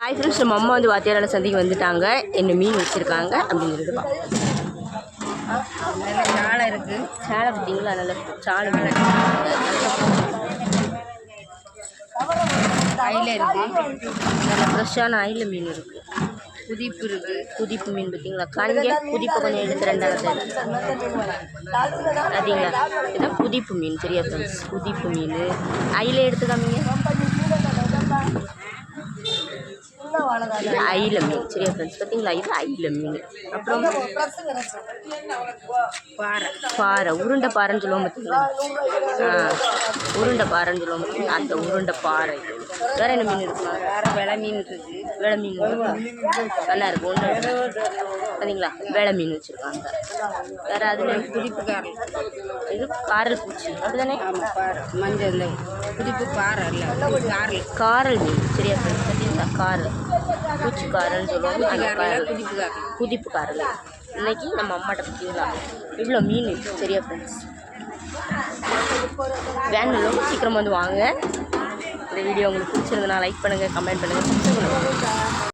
Hi friends, நம்ம அம்மா வந்து வாத்தியாரான சந்தைக்கு வந்துட்டாங்க. என்ன மீன் வச்சுருக்காங்க அப்படின்னு சொல்லிட்டு நல்ல சாலை இருக்குது. சாலை பார்த்தீங்களா? நல்ல சாலை அயில இருக்குது. நல்ல ஃப்ரெஷ்ஷான அயில மீன் இருக்குது. குதிப்பு இருக்குது. குதிப்பு மீன் பார்த்தீங்களா? கண்ணிய குதிப்பை கொஞ்சம் எடுத்து ரெண்டாவது பார்த்தீங்களா? இதுதான் குதிப்பு மீன். சரியா ஃப்ரெண்ட்ஸ்? குதிப்பு மீன் அயில எடுத்து காமிங்க. இது அயில மீன். சரியா ஃப்ரெண்ட்ஸ்? பார்த்தீங்களா? இது அயில மீன். அப்புறம் பாறை, உருண்டை பாறைன்னு சொல்லுவோம் பார்த்தீங்களா? உருண்டை பாறைன்னு சொல்லுவோம் பார்த்தீங்களா? அந்த உருண்டை பாறை. வேற என்ன மீன் இருக்குமா? வேறு வெலை மீன் இருக்குது. வேலை மீன் நல்லா இருக்கும். ஒன்று பார்த்தீங்களா? வேலை மீன் வச்சுருக்காங்க. வேறு அதில் குதிப்பு காரல். இது காரல் பூச்சி அப்படிதானே? ஆமாம், பாறை மஞ்சள். இல்லை, குதிப்பு பாறை இல்லை, காரல் மீன். சரியா ஃப்ரெண்ட்ஸ்? பார்த்தீங்களா? காரல் பூச்சி காரல்னு சொல்லுவாங்க. அந்த காரல் குதிப்பு காரல். குதிப்பு காரல். இன்னைக்கு நம்ம அம்மாட்ட பார்த்தீங்களா இவ்வளோ மீன் இருக்குது. சரியா ஃப்ரெண்ட்ஸ்? வேணும் சீக்கிரம் வந்து வாங்க. இந்த வீடியோ உங்களுக்கு பிடிச்சிருந்ததுன்னா லைக் பண்ணுங்கள், கமெண்ட் பண்ணுங்கள், சப்ஸ்கிரைப் பண்ணுங்கள்.